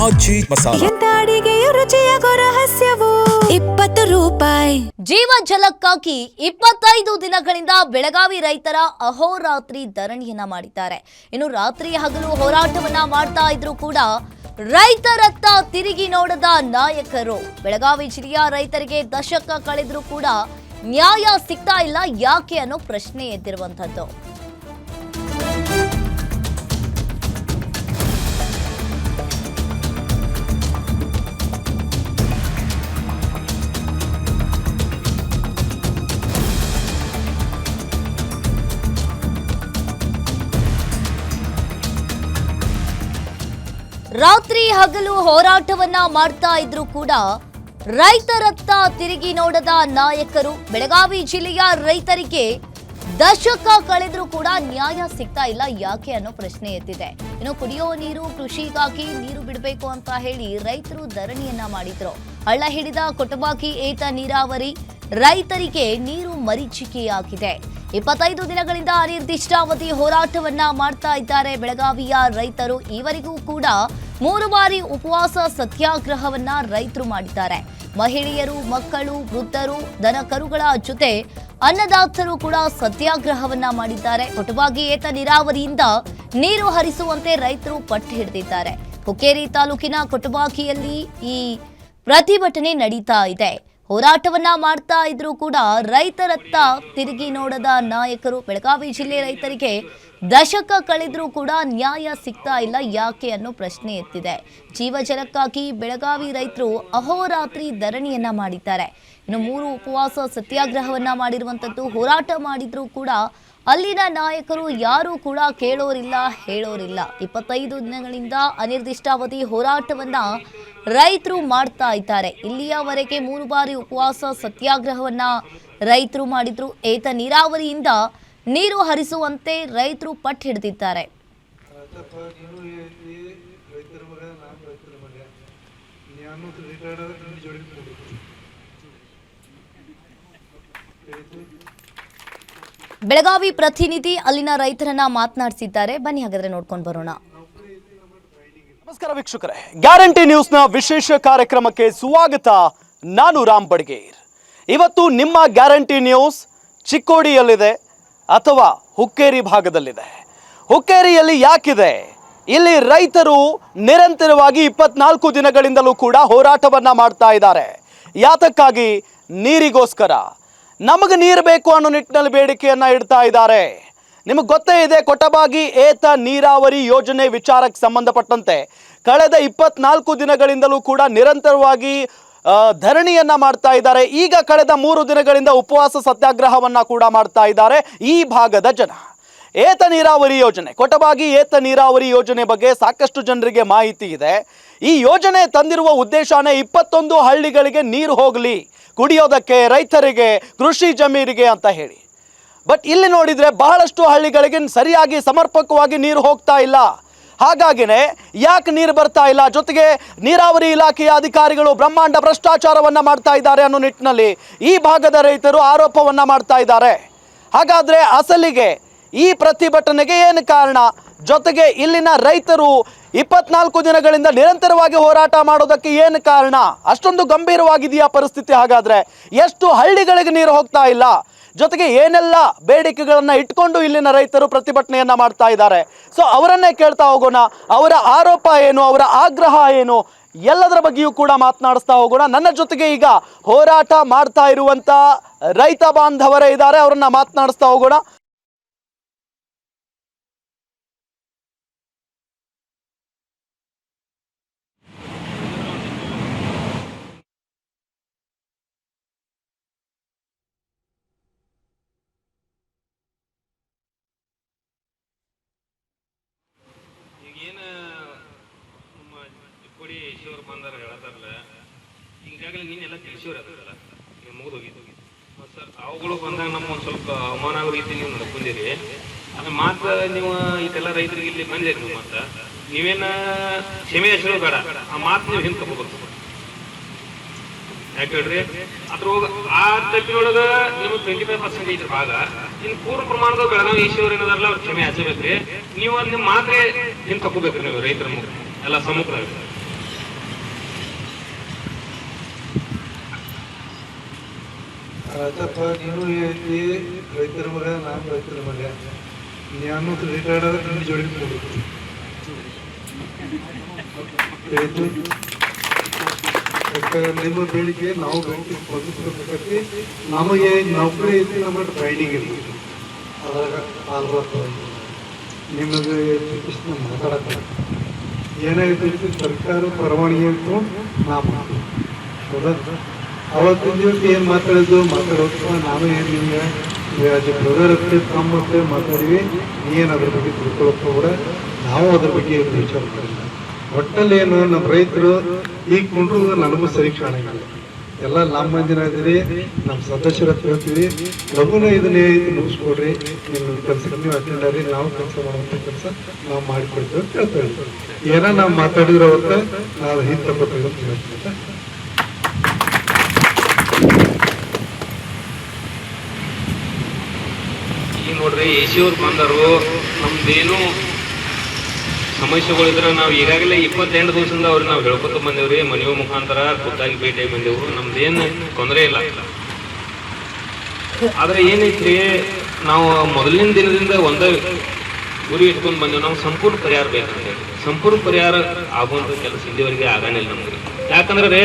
ಆಚಿ ಮಸಾಲ. ಎಂತ ಅಡಿಗೆಯ ರುಚಿಯಾಗೋ ರಹಸ್ಯವು 20 ರೂಪಾಯಿ. ಜೀವ ಜಲಕ್ಕಾಗಿ 25 ದಿನಗಳಿಂದ ಬೆಳಗಾವಿ ರೈತರ ಅಹೋರಾತ್ರಿ ಧರಣಿಯನ್ನ ಮಾಡಿದ್ದಾರೆ. ಇನ್ನು ರಾತ್ರಿ ಹಗಲು ಹೋರಾಟವನ್ನ ಮಾಡ್ತಾ ಇದ್ರು ಕೂಡ ರೈತರತ್ತ ತಿರುಗಿ ನೋಡದ ನಾಯಕರು. ಬೆಳಗಾವಿ ಜಿಲ್ಲೆಯ ರೈತರಿಗೆ ದಶಕ ಕಳೆದ್ರೂ ಕೂಡ ನ್ಯಾಯ ಸಿಗ್ತಾ ಇಲ್ಲ, ಯಾಕೆ ಅನ್ನೋ ಪ್ರಶ್ನೆ ಎದ್ದಿರುವಂತದ್ದು. ರಾತ್ರಿ ಹಗಲು ಹೋರಾಟವನ್ನ ಮಾಡ್ತಾ ಇದ್ರು ಕೂಡ ರೈತರತ್ತ ತಿರುಗಿ ನೋಡದ ನಾಯಕರು. ಬೆಳಗಾವಿ ಜಿಲ್ಲೆಯ ರೈತರಿಗೆ ದಶಕ ಕಳೆದ್ರೂ ಕೂಡ ನ್ಯಾಯ ಸಿಗ್ತಾ ಇಲ್ಲ, ಯಾಕೆ ಅನ್ನೋ ಪ್ರಶ್ನೆ ಎದ್ದಿದೆ. ಇನ್ನು ಕುಡಿಯೋ ನೀರು, ಕೃಷಿಗಾಗಿ ನೀರು ಬಿಡಬೇಕು ಅಂತ ಹೇಳಿ ರೈತರು ಧರಣಿಯನ್ನ ಮಾಡಿದ್ರು. ಹಳ್ಳ ಹಿಡಿದ ಕೊಟಬಾಗಿ ಏತ ನೀರಾವರಿ ರೈತರಿಗೆ ನೀರು ಮರೀಚಿಕೆಯಾಗಿದೆ. 25 ದಿನಗಳಿಂದ ಅನಿರ್ದಿಷ್ಟಾವಧಿ ಹೋರಾಟವನ್ನ ಮಾಡ್ತಾ ಇದ್ದಾರೆ ಬೆಳಗಾವಿಯ ರೈತರು. ಈವರೆಗೂ ಕೂಡ 3 ಬಾರಿ ಉಪವಾಸ ಸತ್ಯಾಗ್ರಹವನ್ನ ರೈತರು ಮಾಡಿದ್ದಾರೆ. ಮಹಿಳೆಯರು, ಮಕ್ಕಳು, ವೃದ್ಧರು, ದನ ಕರುಗಳ ಜೊತೆ ಅನ್ನದಾತರು ಕೂಡ ಸತ್ಯಾಗ್ರಹವನ್ನ ಮಾಡಿದ್ದಾರೆ. ಕೊಟಬಾಗಿ ಏತ ನೀರಾವರಿಯಿಂದ ನೀರು ಹರಿಸುವಂತೆ ರೈತರು ಪಟ್ಟು ಹಿಡಿದಿದ್ದಾರೆ. ಹುಕ್ಕೇರಿ ತಾಲೂಕಿನ ಕೊಟಬಾಗಿಯಲ್ಲಿ ಈ ಪ್ರತಿಭಟನೆ ನಡೀತಾ ಇದೆ. ಹೋರಾಟವನ್ನ ಮಾಡ್ತಾ ಇದ್ರು ಕೂಡ ರೈತರತ್ತ ತಿರುಗಿ ನೋಡದ ನಾಯಕರು. ಬೆಳಗಾವಿ ಜಿಲ್ಲೆ ರೈತರಿಗೆ ದಶಕ ಕಳೆದ್ರೂ ಕೂಡ ನ್ಯಾಯ ಸಿಗ್ತಾ ಇಲ್ಲ, ಯಾಕೆ ಅನ್ನೋ ಪ್ರಶ್ನೆ ಎತ್ತಿದೆ. ಜೀವಜಲಕ್ಕಾಗಿ ಬೆಳಗಾವಿ ರೈತರು ಅಹೋರಾತ್ರಿ ಧರಣಿಯನ್ನ ಮಾಡಿದ್ದಾರೆ. ಇನ್ನು 3 ಉಪವಾಸ ಸತ್ಯಾಗ್ರಹವನ್ನ ಮಾಡಿರುವಂತದ್ದು. ಹೋರಾಟ ಮಾಡಿದ್ರು ಕೂಡ ಅಲ್ಲಿನ ನಾಯಕರು ಯಾರು ಕೂಡ ಕೇಳೋರಿಲ್ಲ, ಹೇಳೋರಿಲ್ಲ. 25 ದಿನಗಳಿಂದ ಅನಿರ್ದಿಷ್ಟಾವಧಿ ಹೋರಾಟವನ್ನ ರೈತರು ಮಾಡ್ತಾ ಇದ್ದಾರೆ. ಇಲ್ಲಿಯವರೆಗೆ 3 ಬಾರಿ ಉಪವಾಸ ಸತ್ಯಾಗ್ರಹವನ್ನ ರೈತರು ಮಾಡಿದ್ರು. ಏತ ನೀರಾವರಿಯಿಂದ ನೀರು ಹರಿಸುವಂತೆ ರೈತರು ಪಟ್ಟು ಹಿಡಿದಿದ್ದಾರೆ. ಬೆಳಗಾವಿ ಪ್ರತಿನಿಧಿ ಅಲ್ಲಿನ ರೈತರನ್ನ ಮಾತನಾಡಿಸಿದ್ದಾರೆ. ಬನ್ನಿ ಹಾಗಾದ್ರೆ ನೋಡ್ಕೊಂಡು ಬರೋಣ. ನಮಸ್ಕಾರ ವೀಕ್ಷಕರೇ, ಗ್ಯಾರಂಟಿ ನ್ಯೂಸ್ನ ವಿಶೇಷ ಕಾರ್ಯಕ್ರಮಕ್ಕೆ ಸ್ವಾಗತ. ನಾನು ರಾಮ್ ಬಡ್ಗೇರ್. ಇವತ್ತು ನಿಮ್ಮ ಗ್ಯಾರಂಟಿ ನ್ಯೂಸ್ ಚಿಕ್ಕೋಡಿಯಲ್ಲಿದೆ ಅಥವಾ ಹುಕ್ಕೇರಿ ಭಾಗದಲ್ಲಿದೆ. ಹುಕ್ಕೇರಿಯಲ್ಲಿ ಯಾಕಿದೆ? ಇಲ್ಲಿ ರೈತರು ನಿರಂತರವಾಗಿ 24 ದಿನಗಳಿಂದಲೂ ಕೂಡ ಹೋರಾಟವನ್ನ ಮಾಡ್ತಾ ಇದ್ದಾರೆ. ಯಾತಕ್ಕಾಗಿ? ನೀರಿಗೋಸ್ಕರ. ನಮಗೆ ನೀರು ಬೇಕು ಅನ್ನೋ ನಿಟ್ಟಿನಲ್ಲಿ ಬೇಡಿಕೆಯನ್ನ ಇಡ್ತಾ ಇದ್ದಾರೆ. ನಿಮಗೆ ಗೊತ್ತೇ ಇದೆ, ಕೊಟಬಾಗಿ ಏತ ನೀರಾವರಿ ಯೋಜನೆ ವಿಚಾರಕ್ಕೆ ಸಂಬಂಧಪಟ್ಟಂತೆ ಕಳೆದ 24 ದಿನಗಳಿಂದಲೂ ಕೂಡ ನಿರಂತರವಾಗಿ ಧರಣಿಯನ್ನ ಮಾಡ್ತಾ ಇದ್ದಾರೆ. ಈಗ ಕಳೆದ 3 ದಿನಗಳಿಂದ ಉಪವಾಸ ಸತ್ಯಾಗ್ರಹವನ್ನ ಕೂಡ ಮಾಡ್ತಾ ಇದ್ದಾರೆ ಈ ಭಾಗದ ಜನ. ಏತ ನೀರಾವರಿ ಯೋಜನೆ, ಕೊಟಬಾಗಿ ಏತ ನೀರಾವರಿ ಯೋಜನೆ ಬಗ್ಗೆ ಸಾಕಷ್ಟು ಜನರಿಗೆ ಮಾಹಿತಿ ಇದೆ. ಈ ಯೋಜನೆ ತಂದಿರುವ ಉದ್ದೇಶನೇ 21 ಹಳ್ಳಿಗಳಿಗೆ ನೀರು ಹೋಗಲಿ, ಕುಡಿಯೋದಕ್ಕೆ, ರೈತರಿಗೆ, ಕೃಷಿ ಜಮೀನಿಗೆ ಅಂತ ಹೇಳಿ. ಬಟ್ ಇಲ್ಲಿ ನೋಡಿದರೆ ಬಹಳಷ್ಟು ಹಳ್ಳಿಗಳಿಗೆ ಸರಿಯಾಗಿ ಸಮರ್ಪಕವಾಗಿ ನೀರು ಹೋಗ್ತಾ ಇಲ್ಲ. ಹಾಗಾಗಿನೇ ಯಾಕೆ ನೀರು ಬರ್ತಾ ಇಲ್ಲ, ಜೊತೆಗೆ ನೀರಾವರಿ ಇಲಾಖೆಯ ಅಧಿಕಾರಿಗಳು ಬ್ರಹ್ಮಾಂಡ ಭ್ರಷ್ಟಾಚಾರವನ್ನ ಮಾಡ್ತಾ ಇದ್ದಾರೆ ಅನ್ನೋ ನಿಟ್ಟಿನಲ್ಲಿ ಈ ಭಾಗದ ರೈತರು ಆರೋಪವನ್ನ ಮಾಡ್ತಾ ಇದ್ದಾರೆ. ಹಾಗಾದ್ರೆ ಅಸಲಿಗೆ ಈ ಪ್ರತಿಭಟನೆಗೆ ಏನು ಕಾರಣ? ಜೊತೆಗೆ ಇಲ್ಲಿನ ರೈತರು 24 ದಿನಗಳಿಂದ ನಿರಂತರವಾಗಿ ಹೋರಾಟ ಮಾಡೋದಕ್ಕೆ ಏನು ಕಾರಣ? ಅಷ್ಟೊಂದು ಗಂಭೀರವಾಗಿದೆಯಾ ಪರಿಸ್ಥಿತಿ? ಹಾಗಾದ್ರೆ ಎಷ್ಟು ಹಳ್ಳಿಗಳಿಗೆ ನೀರು ಹೋಗ್ತಾ ಇಲ್ಲ? ಜೊತೆಗೆ ಏನೆಲ್ಲ ಬೇಡಿಕೆಗಳನ್ನ ಇಟ್ಕೊಂಡು ಇಲ್ಲಿನ ರೈತರು ಪ್ರತಿಭಟನೆಯನ್ನ ಮಾಡ್ತಾ ಇದ್ದಾರೆ? ಸೊ ಅವರನ್ನೇ ಕೇಳ್ತಾ ಹೋಗೋಣ. ಅವರ ಆರೋಪ ಏನು, ಅವರ ಆಗ್ರಹ ಏನು, ಎಲ್ಲದರ ಬಗ್ಗೆಯೂ ಕೂಡ ಮಾತನಾಡಿಸ್ತಾ ಹೋಗೋಣ. ನನ್ನ ಜೊತೆಗೆ ಈಗ ಹೋರಾಟ ಮಾಡ್ತಾ ಇರುವಂತ ರೈತ ಬಾಂಧವರೇ ಇದ್ದಾರೆ, ಅವರನ್ನ ಮಾತನಾಡಿಸ್ತಾ ಹೋಗೋಣ. ಈಶ್ವರ್ ಬಂದಾರ ಹೇಳತ್ತಾರಲ್ಲ, ಈಗಾಗಲೇ ನೀನೆಲ್ಲ ತಿಳಿಸಿವ್ರ ಅದಲ್ಲ, ಈಗ ಮುಗಿದೋಗಿದ್ದು ಸರ್. ಅವುಗಳು ಬಂದಾಗ ನಮ್ಮ ಒಂದು ಸ್ವಲ್ಪ ಅವಮಾನ ಆಗೋ ರೀತಿ ನೀವು ನಡ್ಕೊಂಡಿರಿ. ಆಮೇಲೆ ಮಾತ್ರ ನೀವು ಇದೆಲ್ಲ ರೈತರಿಗೆ ಇಲ್ಲಿ ಬಂದಿರಿ. ನೀವು ಮಾತ್ರ ನೀವೇನ ಕ್ಷಮೆ ಹೆಸರು ಬೇಡ, ಆ ಮಾತು ನೀವು ಹಿಂದೆ ತಗೋಬೇಕು. ಯಾಕೆ ಹೇಳ್ರಿ, ಅದ್ರೊಳಗೆ ಆ ತಪ್ಪಿನೊಳಗ ನೀವು 25% ಐತಿ ಭಾಗ. ಇನ್ನು ಪೂರ್ಣ ಪ್ರಮಾಣದ ಬೆಳಗಾವಿ ಈಶ್ವರ್ ಏನದಾರಲ್ಲ ಅವ್ರು ಕ್ಷಮೆ ಹಚ್ಚಬೇಕ್ರಿ. ನೀವು ನಿಮ್ಮ ಮಾತ್ರ ಹಿಂದೆ ತಗೋಬೇಕ್ರಿ ನೀವು ರೈತರ ಮುಖ ಎಲ್ಲ ಸಮ್ಮುಖದಾಗ. ರಾಜಪ್ಪ ನೀನು ಐತಿ ರೈತರ ಮಗ, ನಾನು ರೈತರ ಮಗ. ನಾನು ರಿಟೈರ್ಡ್ ಆದ್ರೆ ನಿನ್ನ ಜೋಡಿ ಕೊಡಬೇಕು ನಿಮ್ಮ ಬೇಡಿಕೆ ನಾವು ಬೇಡಿಕೆ ಸ್ಪಂದಿಸ್ಬೇಕೈತಿ. ನಮಗೆ ನೌಕರಿ ಐತಿ, ನಮ್ಮ ಟ್ರೈನಿಂಗ್ ಇರ್ಬೇಕು. ಅದ್ರಾಗ ನಿಮಗೆ ಮಾತಾಡಕ್ಕೆ ಏನಾಯ್ತು, ಸರ್ಕಾರ ಪರವಾನಗಿ ಇತ್ತು ನಾ ಮಾಡ್ತೀವಿ. ಹೌದಾ? ಅವತ್ತಿನ ದಿವಸ ಏನು ಮಾತಾಡೋದು ನಾನು ಏನು ನಿಮ್ಗೆ ಬ್ರದರ್ ತಮ್ಮ ಮಾತಾಡಿವಿ. ನೀನು ಅದ್ರ ಬಗ್ಗೆ ತಿಳ್ಕೊಳಕ್ಕೆ ಕೂಡ ನಾವು ಅದ್ರ ಬಗ್ಗೆ ವಿಚಾರ ಮಾಡಿಲ್ಲ. ಒಟ್ಟಲ್ಲಿ ಏನು ನಮ್ಮ ರೈತರು ಈಗ ಕೊಂಡ್ರು ನನಗೂ ಸರಿ ಕಾಣಂಗಿಲ್ಲ. ಎಲ್ಲ ನಮ್ಮ ಮಂದಿನ ಇದ್ದೀರಿ, ನಮ್ಮ ಸದಸ್ಯರ ಹತ್ರ ಹೇಳ್ತೀವಿ, ಲಘುನ ಇದನ್ನೇ ಮುಗಿಸ್ಕೊಡ್ರಿ, ನಿಮ್ಮ ಕೆಲಸಕ್ಕೆ ನೀವು ಅಟೆಂಡ್ ಆಗಿ ನಾವು ಕೆಲಸ ಮಾಡುವಂಥ ಕೆಲಸ ನಾವು ಮಾಡಿಕೊಡ್ತೀವಿ ಅಂತ ಹೇಳ್ತಾ ಇದ್ದೀವಿ. ಏನೋ ನಾವು ಮಾತಾಡಿದ್ರೆ ಅವತ್ತ ನಾವು ಹಿಂದೆ ತಗೋತೀವಿ ಅಂತ ಹೇಳ್ತೀವಿ. ಈಗ ನೋಡ್ರಿ AC ಅವ್ರು ಬಂದರು, ನಮ್ದೇನು ಸಮಸ್ಯೆಗಳಿದ್ರೆ ನಾವು ಈಗಾಗಲೇ 28 ದಿವಸದಿಂದ ಅವ್ರಿಗೆ ನಾವು ಹೇಳ್ಕೊತ ಬಂದೇವ್ರಿ. ಮನೆಯ ಮುಖಾಂತರ ಖುದ್ದಾಗಿ ಭೇಟಿ ಬಂದೆವು. ನಮ್ದೇನು ತೊಂದರೆ ಇಲ್ಲ. ಆದ್ರೆ ಏನೈತ್ರಿ, ನಾವು ಮೊದಲಿನ ದಿನದಿಂದ ಒಂದೇ ಗುರಿ ಇಟ್ಕೊಂಡು ಬಂದೇವು. ನಾವು ಸಂಪೂರ್ಣ ಪರಿಹಾರ ಬೇಕಂತ. ಸಂಪೂರ್ಣ ಪರಿಹಾರ ಆಗುವಂತ ಕೆಲಸ ಇಲ್ಲಿವರೆಗೆ ಆಗಾನಿಲ್ಲ ನಮ್ಗೆ. ಯಾಕಂದ್ರೆ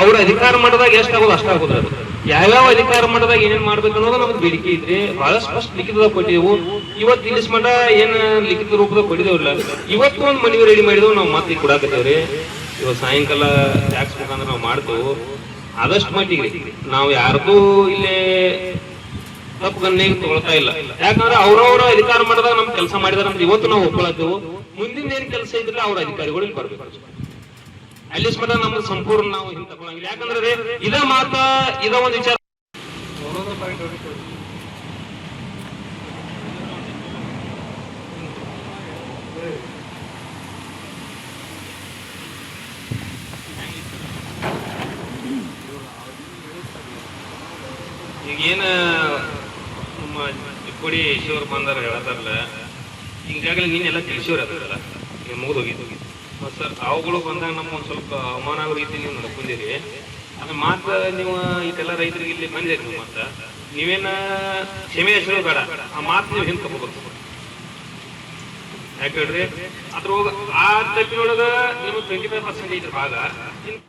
ಅವ್ರ ಅಧಿಕಾರ ಮಟ್ಟದಾಗ ಎಷ್ಟಾಗೋದು ಅಷ್ಟಾಗೋದ್ರ ಅದು. ಯಾವ್ಯಾವ ಅಧಿಕಾರ ಮಟ್ಟದಾಗ ಏನೇನ್ ಮಾಡ್ಬೇಕು ಅನ್ನೋದು ನಮ್ಗೆ ಬೇಡಿಕೆ ಇದ್ರಿ. ಬಹಳ ಸ್ಪಷ್ಟ ಲಿಖಿತದಾಗ ಕೊಟ್ಟಿದ್ದೆವು. ಇವತ್ತು ಇಲ್ಲಿಸ್ ಮಠ ಏನ್ ಲಿಖಿತ ರೂಪದಾಗ ಕೊಟ್ಟಿದ್ದೇವಲ್ಲ, ಇವತ್ತು ಒಂದು ಮನವಿ ರೆಡಿ ಮಾಡಿದೆವು. ನಾವು ಮತ್ತೆ ಕೊಡಾಕತ್ತೇವ್ರಿ. ಇವತ್ತು ಸಾಯಂಕಾಲ ಟ್ಯಾಕ್ಸ್ ಮುಖಾಂತರ ನಾವು ಮಾಡ್ತೇವೆ. ಆದಷ್ಟು ಮಟ್ಟಿಗೆ ನಾವು ಯಾರ್ದು ಇಲ್ಲೇ ತಪ್ಪು ಗಣ್ಣಿಗೆ ತಗೊಳ್ತಾ ಇಲ್ಲ. ಯಾಕಂದ್ರೆ ಅವ್ರವ್ರ ಅಧಿಕಾರ ಮಾಡಿದಾಗ ನಮ್ ಕೆಲಸ ಮಾಡಿದಾರೆ ಅಂತ ಇವತ್ತು ನಾವು ಒಪ್ಕೊಳತ್ತೇವೆ. ಮುಂದಿನ ಏನ್ ಕೆಲಸ ಇದ್ರೆ ಅವ್ರ ಅಧಿಕಾರಿಗಳು ಇಲ್ಲಿ ಬರ್ಬೇಕು. ಅಲ್ಲಿ ಮಟ್ಟ ನಮ್ದು ಸಂಪೂರ್ಣ ನಾವು ಹಿಂದೆ ತಗೊಳಂಗಿಲ್ಲ. ಯಾಕಂದ್ರೆ ಇದ ಮಾತ ಇದ ಒಂದು ವಿಚಾರ. ಈಗೇನ ನಮ್ಮ ಚಿಕ್ಕೋಡಿ ಈಶ್ವರ್ ಬಂದಾರ ಹೇಳತಾರಲ್ಲ, ಈಗಾಗಲೇ ನೀನೆಲ್ಲ ತಿಳಿಸೋರು ಅದಲ್ಲ, ಈಗ ಮುಗಿದೋಗಿದ್ದು. ಮತ್ತು ಸರ್ ಅವುಗಳು ಬಂದಾಗ ನಮ್ಗೆ ಒಂದು ಸ್ವಲ್ಪ ಅವಮಾನ ಆಗೋ ರೀತಿ ನೀವು ನಡ್ಕೊಂಡಿರಿ. ಅದು ಮಾತ್ರ ನೀವು ಇದೆಲ್ಲ ರೈತರಿಗೆ ಇಲ್ಲಿ ಬಂದಿರಿ. ನೀವು ಮಾತ್ರ ನೀವೇನ ಕ್ಷಮೆ ಹೆಸರು ಬೇಡ, ಆ ಮಾತು ನೀವು ಹಿಂದೆ ತಗೋಬೇಕು. ಯಾಕೆ ಹೇಳ್ರಿ, ಅದ್ರೊಳಗೆ ಆ ತಪ್ಪಿನೊಳಗೆ ನಿಮಗೆ 25% ಐತ್ರಿ ಭಾಗ.